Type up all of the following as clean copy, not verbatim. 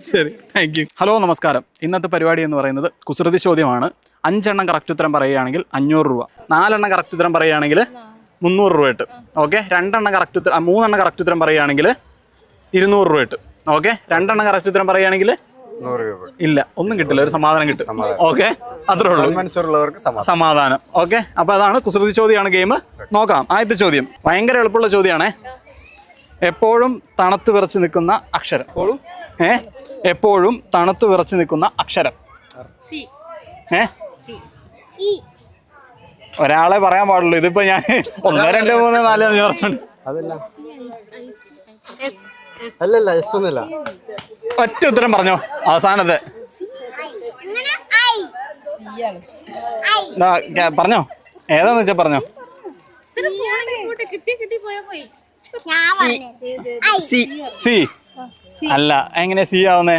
ശരി, thank you. Hello, നമസ്കാരം. ഇന്നത്തെ പരിപാടി എന്ന് പറയുന്നത് കുസൃതി ചോദ്യമാണ്. 5 എണ്ണം കറക്റ്റ് ഉത്തരം പറയുകയാണെങ്കിൽ 500 രൂപ, 4 എണ്ണം കറക്റ്റ് ഉത്തരം പറയുകയാണെങ്കിൽ 300 രൂപ കിട്ടും. ഓക്കെ, 3 എണ്ണം കറക്റ്റ് ഉത്തരം പറയുകയാണെങ്കിൽ 200 രൂപ കിട്ടും. ഓക്കെ, 2 എണ്ണം കറക്റ്റ് ഉത്തരം പറയുകയാണെങ്കിൽ ഇല്ല, ഒന്നും കിട്ടില്ല, ഒരു സമാധാനം കിട്ടും. ഓക്കെ, അത്രേ ഉള്ളൂ, സമാധാനം. ഓക്കെ, അപ്പൊ അതാണ് കുസൃതി ചോദ്യമാണ് ഗെയിം. നോക്കാം. ആദ്യത്തെ ചോദ്യം ഭയങ്കര എളുപ്പമുള്ള ചോദ്യമാണേ. എപ്പോഴും തണുത്ത് വിറച്ച് നിൽക്കുന്ന അക്ഷരം. എപ്പോഴും തണുത്ത് വിറച്ച് നിൽക്കുന്ന അക്ഷരം. ഒരാളെ പറയാൻ പാടുള്ളൂ. ഇതിപ്പോ ഞാൻ 1 2 3 4 5 കുറച്ചുണ്ട്. ഒറ്റ ഉത്തരം പറഞ്ഞോ അവസാനത്തെ. പറഞ്ഞോ, ഏതാന്ന് വെച്ചാ പറഞ്ഞോ. സി അല്ല, എങ്ങനെ സി ആവുന്നേ?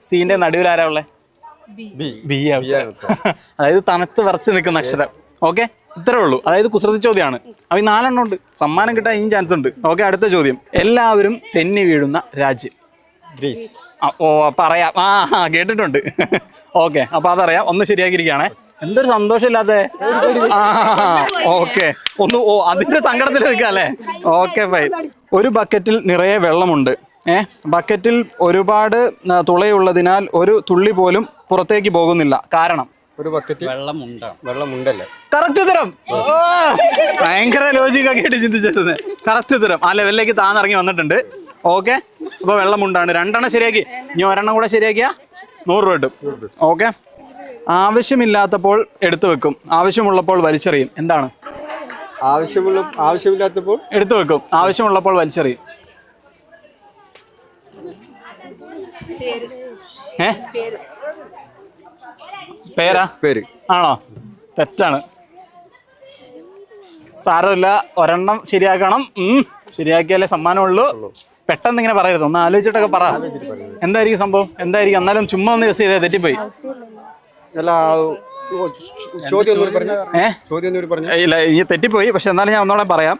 സിന്റെ നടുവിൽ ആരാ ഉള്ളേ? ബി. അതായത് തണുത്ത് വിറച്ച് നിൽക്കുന്ന അക്ഷരം. ഓക്കെ, ഇത്രേ ഉള്ളൂ. അതായത് കുസൃതി ചോദ്യമാണ്. അപ്പൊ 4 എണ്ണം ഉണ്ട്, സമ്മാനം കിട്ടാൻ ഇനിയും ചാൻസ് ഉണ്ട്. ഓക്കെ, അടുത്ത ചോദ്യം. എല്ലാവരും തെന്നി വീഴുന്ന രാജ്യം. ഗ്രീസ്. ഓ, പറയാം. കേട്ടിട്ടുണ്ട്. ഓക്കെ, അപ്പൊ അതറിയാം. ഒന്ന് ശരിയാക്കിയിരിക്കുകയാണേ. എന്തൊരു സന്തോഷമില്ലാത്ത. ഓക്കെ, അതിന്റെ സങ്കടത്തിൽ നിൽക്കുക അല്ലേ. Okay, fine. ഒരു ബക്കറ്റിൽ നിറയെ വെള്ളമുണ്ട്. ബക്കറ്റിൽ ഒരുപാട് തുളയുള്ളതിനാൽ ഒരു തുള്ളി പോലും പുറത്തേക്ക് പോകുന്നില്ല. കാരണം? ഒരു ബക്കറ്റിൽ വെള്ളമുണ്ടല്ലേ. കറക്റ്റ് ഉത്തരം. ഭയങ്കര ലോജിക്കൊക്കെ ആയിട്ട് ചിന്തിച്ചത്. കറക്റ്റ് ഉത്തരം. ആ ലെവലിലേക്ക് താന്നിറങ്ങി വന്നിട്ടുണ്ട്. ഓക്കെ, അപ്പൊ വെള്ളമുണ്ടാണ്. 2 എണ്ണം ശരിയാക്കി. ഇനി 1 എണ്ണം കൂടെ ശരിയാക്കിയാ 100 രൂപ കിട്ടും. ഓക്കെ. ആവശ്യമില്ലാത്തപ്പോൾ എടുത്തു വെക്കും, ആവശ്യമുള്ളപ്പോൾ വലിച്ചെറിയും. എന്താണ്? ആവശ്യമില്ലാത്തപ്പോൾ എടുത്തു വെക്കും, ആവശ്യമുള്ളപ്പോൾ വലിച്ചെറിയും. പേരാ? പേര് ആണോ? തെറ്റാണ്. സാരമില്ല, 1 എണ്ണം ശരിയാക്കണം. ശരിയാക്കിയാലേ സമ്മാനമുള്ളൂ. പെട്ടെന്ന് ഇങ്ങനെ പറയരുത്, ഒന്ന് ആലോചിച്ചിട്ടൊക്കെ പറ. എന്തായിരിക്കും സംഭവം? എന്തായിരിക്കും? എന്നാലും ചുമ്മാ ഒന്ന് ഗസ് ചെയ്തേ, തെറ്റിപ്പോയി. ഇല്ല, ഇനി തെറ്റിപ്പോയി. പക്ഷെ എന്നാലും ഞാൻ ഒന്നോടെ പറയാം.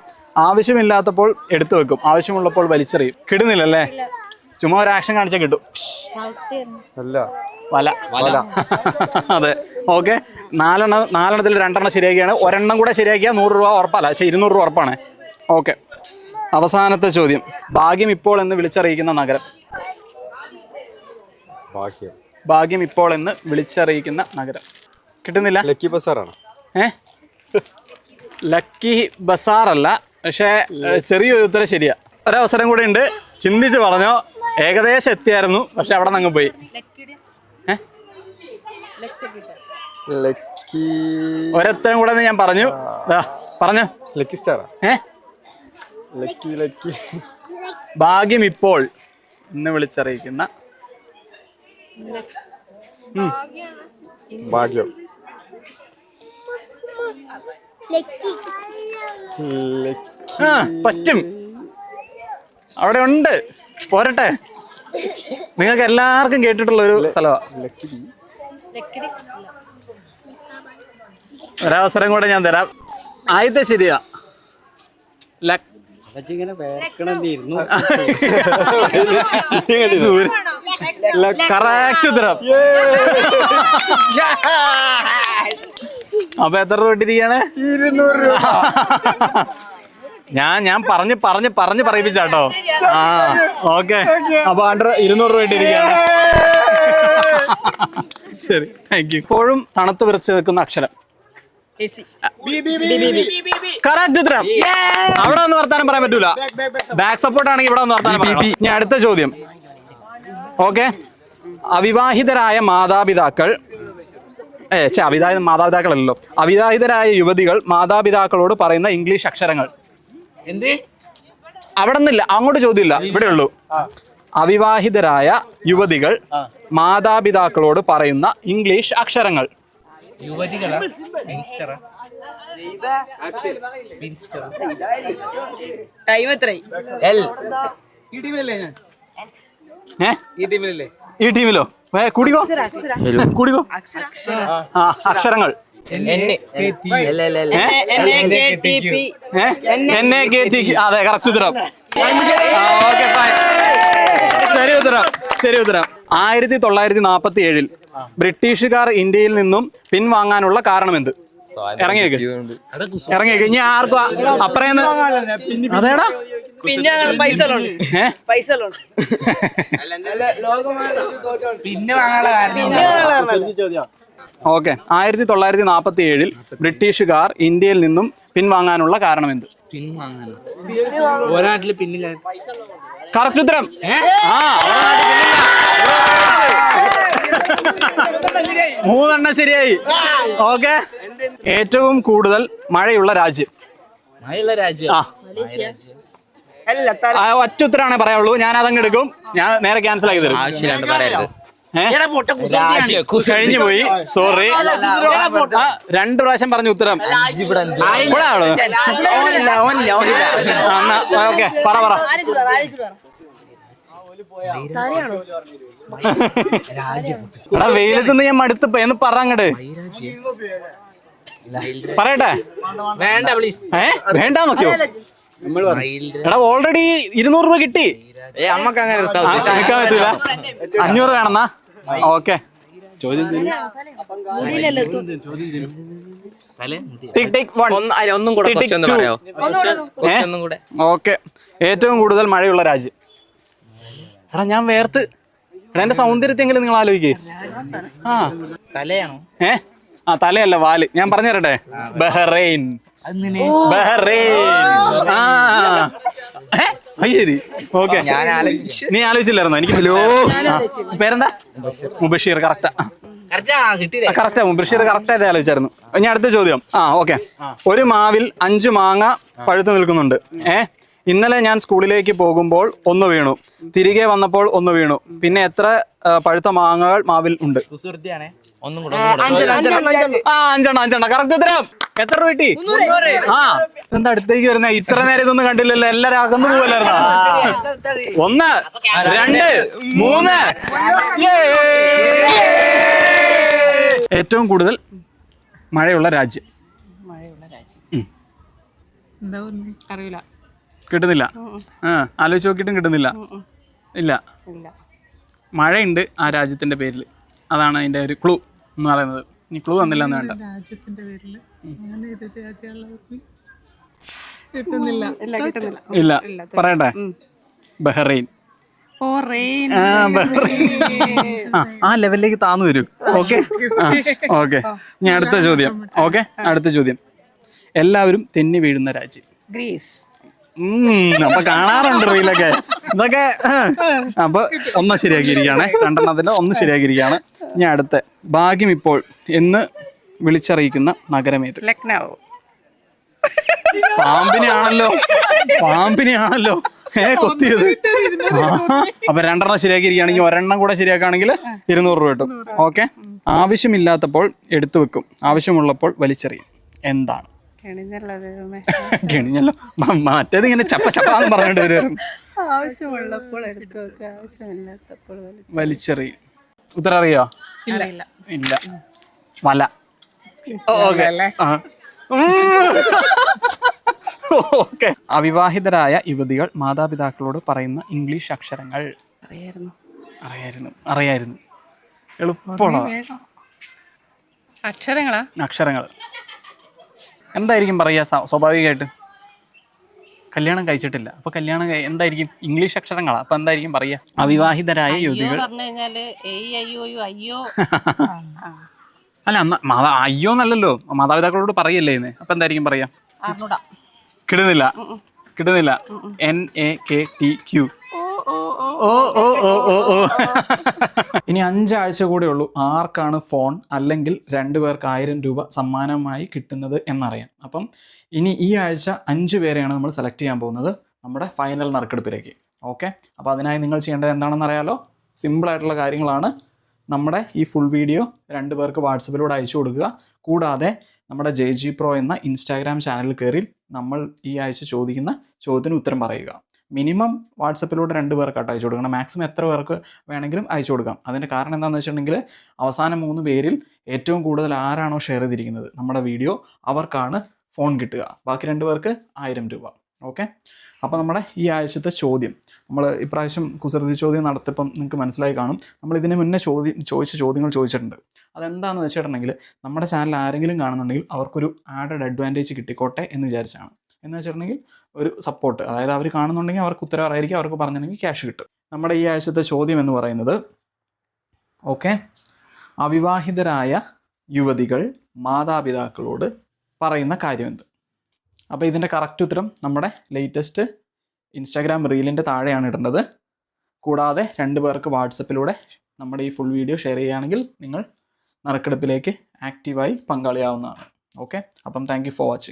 ആവശ്യമില്ലാത്തപ്പോൾ എടുത്തു വെക്കും, ആവശ്യമുള്ളപ്പോൾ വലിച്ചെറിയും. കിടുന്നില്ലല്ലേ? ചുമ്മാ ഒരു ആക്ഷൻ കാണിച്ചാൽ കിട്ടും. വല. അതെ. ഓക്കെ, 4 2 എണ്ണം ശരിയാക്കിയാണ്. 1 എണ്ണം കൂടെ ശരിയാക്കിയാൽ 100 രൂപ ഉറപ്പല്ല, 200 രൂപ ഉറപ്പാണ്. ഓക്കെ, അവസാനത്തെ ചോദ്യം. ഭാഗ്യം ഇപ്പോൾ എന്ന് വിളിച്ചറിയിക്കുന്ന നഗരം. ഭാഗ്യം ഇപ്പോൾ എന്ന് വിളിച്ചറിയിക്കുന്ന നഗരം. കിട്ടുന്നില്ല. ലക്കി ബസാറാണ്. ലക്കി ബസാറല്ല, പക്ഷേ ചെറിയൊരു ഉത്തരം ശരിയാ. ഒരവസരം കൂടെ ഉണ്ട്, ചിന്തിച്ച് പറഞ്ഞോ. ഏകദേശം എത്തിയായിരുന്നു, പക്ഷെ അവിടെ നിന്ന് പോയി. ഒരത്തരം കൂടെ ഞാൻ പറഞ്ഞു. പറഞ്ഞോ. ലക്കി സ്റ്റാറാ. ലക്കി ഭാഗ്യം ഇപ്പോൾ എന്ന് വിളിച്ചറിയിക്കുന്ന ഭാഗ്യം. പറ്റും, അവിടെ ഉണ്ട്. പോരട്ടെ, നിങ്ങൾക്ക് എല്ലാവർക്കും കേട്ടിട്ടുള്ള ഒരു സ്ഥലമാണ്. ഒരവസരം കൂടെ ഞാൻ തരാം. ആദ്യത്തെ ശരിയാ. കറക്റ്റ് ഉത്തരം. അപ്പൊ എത്ര രൂപ ഇട്ടിരിക്കുകയാണ്? 200 രൂപ. ഞാൻ പറഞ്ഞ് പറയിപ്പിച്ചാട്ടോ. ഓക്കെ, അപ്പൊ 200 രൂപ ഇട്ടിരിക്കുകയാണ്. ശരി, താങ്ക് യു. ഇപ്പോഴും തണുത്ത് വിറച്ച് നിൽക്കുന്ന അക്ഷരം. കറക്റ്റ് ഉത്തരം. അവിടെ ഒന്ന് വർത്താനം പറയാൻ പറ്റൂല. ബാക്ക് സപ്പോർട്ട് ആണെങ്കിൽ ഇവിടെ ഒന്ന് വർത്താനം പറയാം. ഇനി അടുത്ത ചോദ്യം. ഓക്കെ, അവിവാഹിതരായ മാതാപിതാക്കൾ മാതാപിതാക്കളല്ലോ, അവിവാഹിതരായ യുവതികൾ മാതാപിതാക്കളോട് പറയുന്ന ഇംഗ്ലീഷ് അക്ഷരങ്ങൾ. അവിടെ നിന്നില്ല, അങ്ങോട്ട് ചോദ്യമില്ല, ഇവിടെ ഉള്ളൂ. അവിവാഹിതരായ യുവതികൾ മാതാപിതാക്കളോട് പറയുന്ന ഇംഗ്ലീഷ് അക്ഷരങ്ങൾ. ഈ ടീമിലോ? കൂടിക്കോ. അക്ഷരങ്ങൾ. അതെ, കറക്റ്റ് ഉത്തരം. ഓക്കെ, ശരി ഉത്തരം, ശരി ഉത്തരം. 1947 ബ്രിട്ടീഷുകാർ ഇന്ത്യയിൽ നിന്നും പിൻവാങ്ങാനുള്ള കാരണമെന്ത്? ഇറങ്ങിയേക്ക്. ഇനി ആർക്കും അപ്പറേന്ന് അതേടാ ഓക്കെ. 1947 ബ്രിട്ടീഷുകാർ ഇന്ത്യയിൽ നിന്നും പിൻവാങ്ങാനുള്ള കാരണമെന്ത്? കറക്റ്റ് ഉത്തരം. മൂന്നെണ്ണം ശരിയായി. ഓക്കെ. ഏറ്റവും കൂടുതൽ മഴയുള്ള രാജ്യം? ഒറ്റ ഉത്തരാണേ പറയാവുള്ളൂ. ഞാൻ അതങ്ങ് എടുക്കും. ഞാൻ നേരെ ക്യാൻസൽ ആക്കി തരും. കഴിഞ്ഞു പോയി, സോറി. 2 പ്രാവശ്യം പറഞ്ഞു ഉത്തരം. ഓക്കെ, പറ. എടാ, വെയിലത്തുനിന്ന് ഞാൻ മടുത്തപ്പോ എന്ന് പറ അങ്ങട്. പറയട്ടെ? വേണ്ട നോക്കിയോ? എടാ, ഓൾറെഡി 200 രൂപ കിട്ടി. ക്ഷമിക്കാൻ പറ്റൂല. 500 വേണമെന്നാ? ഓക്കെ. ചോദ്യം ഓക്കെ. ഏറ്റവും കൂടുതൽ മഴയുള്ള രാജ്യം? എടാ, ഞാൻ വേർത്ത്. എടാ, എന്റെ സൗന്ദര്യത്തെങ്കിലും നിങ്ങൾ ആലോചിക്കേ. തലയാണോ? തലയല്ല, വാല്. ഞാൻ പറഞ്ഞു തരട്ടെ. ബഹ്റൈൻ. ശരി, ഓക്കെ. നീ ആലോചിച്ചില്ലായിരുന്നോ? എനിക്ക് പേരെന്താ? മുബഷീർ. കറക്റ്റാ, മുബഷീർ കറക്റ്റായിട്ട് ആലോചിച്ചായിരുന്നു. ഇനി അടുത്ത ചോദ്യം. ഓക്കെ. ഒരു മാവിൽ 5 മാങ്ങ പഴുത്ത് നിൽക്കുന്നുണ്ട്. ഇന്നലെ ഞാൻ സ്കൂളിലേക്ക് പോകുമ്പോൾ 1 വീണു, തിരികെ വന്നപ്പോൾ 1 വീണു. പിന്നെ എത്ര പഴുത്ത മാങ്ങകൾ മാവിൽ ഉണ്ട്? 5 കറക്റ്റ് ഉത്തരം. എത്ര രൂപ കിട്ടി? എന്താ അടുത്തേക്ക് വരുന്ന? ഇത്ര നേരം ഇതൊന്നും കണ്ടില്ലല്ലോ. എല്ലാരും അകന്നു പോവല്ലായിരുന്നോ? 1, 2, 3. ഏറ്റവും കൂടുതൽ മഴയുള്ള രാജ്യം? കിട്ടുന്നില്ല. ആലോചിച്ച് നോക്കിയിട്ടും കിട്ടുന്നില്ല. ഇല്ല, മഴയുണ്ട് ആ രാജ്യത്തിന്റെ പേരിൽ. അതാണ് അതിന്റെ ഒരു ക്ലൂ എന്ന് പറയുന്നത്. ഇനി ക്ലൂ തന്നില്ല എന്ന് വേണ്ട. ഇല്ല, പറയട്ടെ? ബഹ്റൈൻ. ആ ലെവലിലേക്ക് താന്നു വരും. Okay, okay. ഇനി അടുത്ത ചോദ്യം. ഓക്കെ, അടുത്ത ചോദ്യം. എല്ലാവരും തെന്നി വീഴുന്ന രാജ്യം? ഗ്രീസ്. അപ്പൊ കാണാറുണ്ട് റീലൊക്കെ ഇതൊക്കെ. അപ്പൊ 1 ശരിയാക്കിയിരിക്കുകയാണ്. 2 1 ശരിയാക്കിയിരിക്കുകയാണ്. ഞാൻ അടുത്ത. ഭാഗ്യം ഇപ്പോൾ എന്ന് വിളിച്ചറിയിക്കുന്ന നഗരമേത്? ലക്നൗ. പാമ്പിനെയാണല്ലോ കൊത്തിയത്. അപ്പൊ 2 ശരിയാക്കിയിരിക്കുകയാണെങ്കിൽ 1 കൂടെ ശരിയാക്കുകയാണെങ്കിൽ 200 രൂപ കിട്ടും. ഓക്കെ. ആവശ്യമില്ലാത്തപ്പോൾ എടുത്തു വെക്കും, ആവശ്യമുള്ളപ്പോൾ വലിച്ചെറിയും. എന്താണ്? കെണിഞ്ഞല്ലോ. മറ്റേത് ഇങ്ങനെ ചപ്പാന്ന് പറഞ്ഞിട്ട് വരും. വലിച്ചെറിയും. ഉത്തരം അറിയോ? ഇല്ല, വല. ഓക്കെ. അവിവാഹിതരായ യുവതികൾ മാതാപിതാക്കളോട് പറയുന്ന ഇംഗ്ലീഷ് അക്ഷരങ്ങൾ? അറിയായിരുന്നു. എളുപ്പമുള്ള അക്ഷരങ്ങൾ എന്തായിരിക്കും പറയുക? സ്വാഭാവികമായിട്ട് കല്യാണം കഴിച്ചിട്ടില്ല. അപ്പൊ കല്യാണം എന്തായിരിക്കും? ഇംഗ്ലീഷ് അക്ഷരങ്ങളാ. അപ്പൊ എന്തായിരിക്കും പറയുക? അവിവാഹിതരായ യുവതികൾ. അല്ല, അയ്യോ എന്നല്ലല്ലോ, മാതാപിതാക്കളോട് പറയല്ലേ ഇന്ന്. അപ്പൊ എന്തായിരിക്കും പറയാ? കിട്ടുന്നില്ല. NAKTQ. ഇനി 5 ആഴ്ച കൂടെ ഉള്ളൂ. ആർക്കാണ് ഫോൺ അല്ലെങ്കിൽ 2 പേർക്ക് 1000 രൂപ സമ്മാനമായി കിട്ടുന്നത് എന്നറിയാം. അപ്പം ഇനി ഈ ആഴ്ച 5 പേരെയാണ് നമ്മൾ സെലക്ട് ചെയ്യാൻ പോകുന്നത് നമ്മുടെ ഫൈനൽ നറുക്കെടുപ്പിലേക്ക്. ഓക്കെ. അപ്പോൾ അതിനായി നിങ്ങൾ ചെയ്യേണ്ടത് എന്താണെന്ന് അറിയാലോ? സിമ്പിളായിട്ടുള്ള കാര്യങ്ങളാണ്. നമ്മുടെ ഈ ഫുൾ വീഡിയോ 2 പേർക്ക് വാട്സപ്പിലൂടെ അയച്ചു കൊടുക്കുക. കൂടാതെ നമ്മുടെ JG Pro എന്ന ഇൻസ്റ്റാഗ്രാം ചാനലിൽ കയറി നമ്മൾ ഈ ആഴ്ച ചോദിക്കുന്ന ചോദ്യത്തിന് ഉത്തരം പറയുക. മിനിമം വാട്സപ്പിലൂടെ 2 പേർക്കായിട്ട് അയച്ചു കൊടുക്കണം. മാക്സിമം എത്ര പേർക്ക് വേണമെങ്കിലും അയച്ചു കൊടുക്കാം. അതിൻ്റെ കാരണം എന്താണെന്ന് വെച്ചിട്ടുണ്ടെങ്കിൽ അവസാനം 3 പേരിൽ ഏറ്റവും കൂടുതൽ ആരാണോ ഷെയർ ചെയ്തിരിക്കുന്നത് നമ്മുടെ വീഡിയോ അവർക്കാണ് ഫോൺ കിട്ടുക. ബാക്കി 2 പേർക്ക് 1000 രൂപ. ഓക്കെ, അപ്പോൾ നമ്മുടെ ഈ ആഴ്ചത്തെ ചോദ്യം, നമ്മൾ ഇപ്രാവശ്യം കുസൃതി ചോദ്യം നടത്തിയപ്പം നിങ്ങൾക്ക് മനസ്സിലായി കാണും. നമ്മൾ ഇതിന് മുന്നേ ചോദിച്ച ചോദ്യങ്ങൾ ചോദിച്ചിട്ടുണ്ട്. അതെന്താണെന്ന് വെച്ചിട്ടുണ്ടെങ്കിൽ നമ്മുടെ ചാനൽ ആരെങ്കിലും കാണുന്നുണ്ടെങ്കിൽ അവർക്കൊരു ആഡഡ് അഡ്വാൻറ്റേജ് കിട്ടിക്കോട്ടെ എന്ന് വിചാരിച്ചാണ്. എന്ന് വെച്ചിട്ടുണ്ടെങ്കിൽ ഒരു സപ്പോർട്ട്, അതായത് അവർ കാണുന്നുണ്ടെങ്കിൽ അവർക്ക് ഉത്തരം അറിയിക്കുക, അവർക്ക് പറഞ്ഞിട്ടുണ്ടെങ്കിൽ ക്യാഷ് കിട്ടും. നമ്മുടെ ഈ ആഴ്ചത്തെ ചോദ്യം എന്ന് പറയുന്നത്, ഓക്കെ, അവിവാഹിതരായ യുവതികൾ മാതാപിതാക്കളോട് പറയുന്ന കാര്യമെന്ത്? അപ്പോൾ ഇതിൻ്റെ കറക്റ്റ് ഉത്തരം നമ്മുടെ ലേറ്റസ്റ്റ് ഇൻസ്റ്റാഗ്രാം റീലിൻ്റെ താഴെയാണ് ഇടേണ്ടത്. കൂടാതെ 2 പേർക്ക് വാട്സപ്പിലൂടെ നമ്മുടെ ഈ ഫുൾ വീഡിയോ ഷെയർ ചെയ്യുകയാണെങ്കിൽ നിങ്ങൾ നറുക്കെടുപ്പിലേക്ക് ആക്റ്റീവായി പങ്കാളിയാവുന്നതാണ്. ഓക്കെ, അപ്പം താങ്ക് യു ഫോർ വാച്ചിങ്.